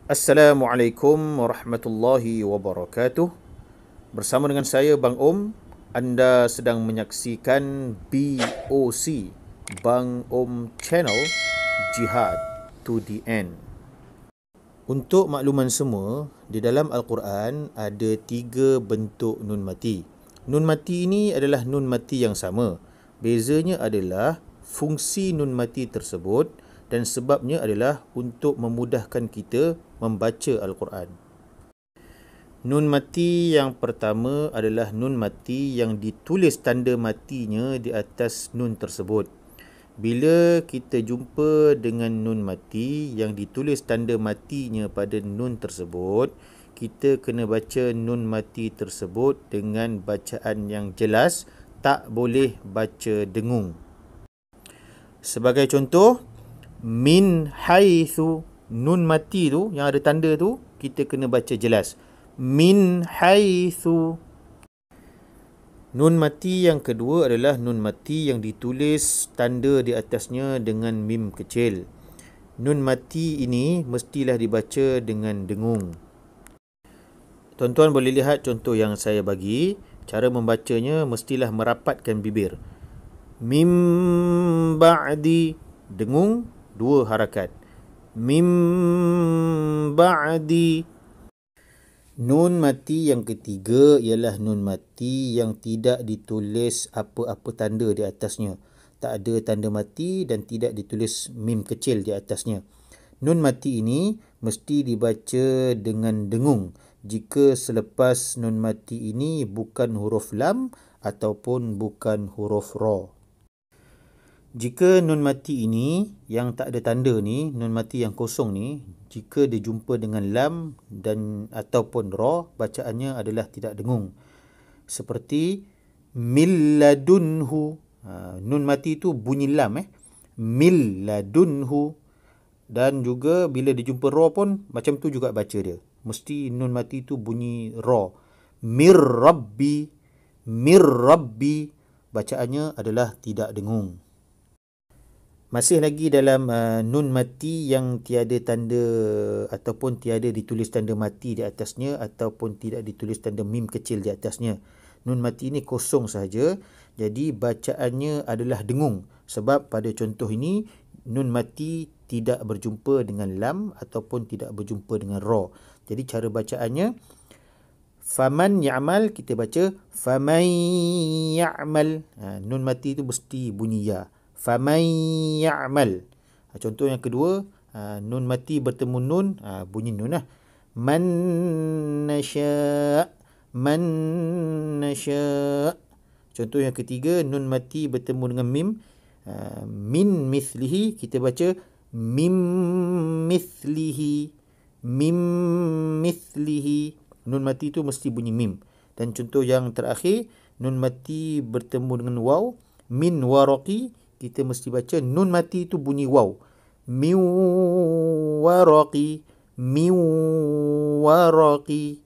Assalamualaikum warahmatullahi wabarakatuh. Bersama dengan saya Bang Om, anda sedang menyaksikan BOC, Bang Om Channel, Jihad to the End. Untuk makluman semua, di dalam Al-Quran ada 3 bentuk nun mati. Nun mati ini adalah nun mati yang sama. Bezanya adalah fungsi nun mati tersebut dan sebabnya adalah untuk memudahkan kita membaca Al-Quran. Nun mati yang pertama adalah nun mati yang ditulis tanda matinya di atas nun tersebut. Bila kita jumpa dengan nun mati yang ditulis tanda matinya pada nun tersebut, kita kena baca nun mati tersebut dengan bacaan yang jelas, tak boleh baca dengung. Sebagai contoh, min haitsu, nun mati tu yang ada tanda tu kita kena baca jelas. Min haitsu. Nun mati yang kedua adalah nun mati yang ditulis tanda di atasnya dengan mim kecil. Nun mati ini mestilah dibaca dengan dengung. Tuan-tuan boleh lihat contoh yang saya bagi. Cara membacanya mestilah merapatkan bibir. Mim ba'di, dengung 2 harakat. Mim ba'di. Nun mati yang ketiga ialah nun mati yang tidak ditulis apa-apa tanda di atasnya. Tak ada tanda mati dan tidak ditulis mim kecil di atasnya. Nun mati ini mesti dibaca dengan dengung jika selepas nun mati ini bukan huruf lam ataupun bukan huruf ra. Jika nun mati ini yang tak ada tanda ni, nun mati yang kosong ni, jika dia jumpa dengan lam dan ataupun ra, bacaannya adalah tidak dengung. Seperti mil ladunhu. Nun mati tu bunyi lam mil ladunhu. Dan juga bila dia jumpa ra pun macam tu juga baca dia. Mesti nun mati tu bunyi ra. Mir rabbi, mir rabbi. Bacaannya adalah tidak dengung. Masih lagi dalam nun mati yang tiada tanda ataupun tiada ditulis tanda mati di atasnya ataupun tidak ditulis tanda mim kecil di atasnya. Nun mati ini kosong sahaja, jadi bacaannya adalah dengung. Sebab pada contoh ini, nun mati tidak berjumpa dengan lam ataupun tidak berjumpa dengan ra. Jadi cara bacaannya, faman ya'mal, kita baca faman ya'mal. Nun mati itu mesti bunyi ya. Faman ya'mal. Contoh yang kedua, nun mati bertemu nun, bunyi nun lah. Man nasya', man nasya'. Contoh yang ketiga, nun mati bertemu dengan mim, min mithlihi, kita baca mim mithlihi, mim mithlihi. Nun mati itu mesti bunyi mim. Dan contoh yang terakhir, nun mati bertemu dengan waw, min waraqi, kita mesti baca nun mati itu bunyi waw. Min waraqi, min waraqi.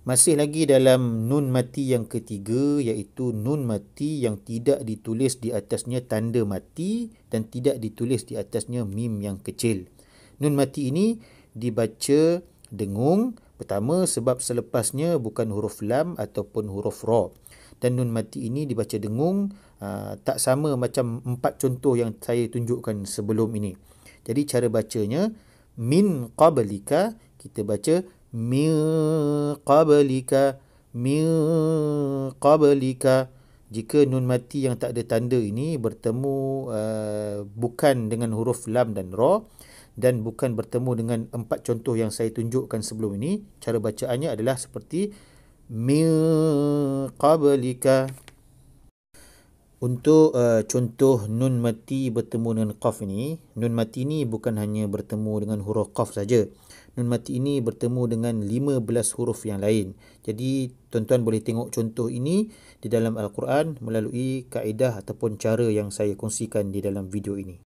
Masih lagi dalam nun mati yang ketiga, iaitu nun mati yang tidak ditulis di atasnya tanda mati dan tidak ditulis di atasnya mim yang kecil. Nun mati ini dibaca dengung, pertama sebab selepasnya bukan huruf lam ataupun huruf ra. Dan nun mati ini dibaca dengung, tak sama macam 4 contoh yang saya tunjukkan sebelum ini. Jadi cara bacanya, min qablika, kita baca min qablika, min qablika. Jika nun mati yang tak ada tanda ini bertemu bukan dengan huruf lam dan ra dan bukan bertemu dengan 4 contoh yang saya tunjukkan sebelum ini, cara bacaannya adalah seperti min qablika. Untuk contoh nun mati bertemu dengan qaf ini, nun mati ini bukan hanya bertemu dengan huruf qaf saja. Nun mati ini bertemu dengan 15 huruf yang lain. Jadi tuan-tuan boleh tengok contoh ini di dalam Al-Quran melalui kaedah ataupun cara yang saya kongsikan di dalam video ini.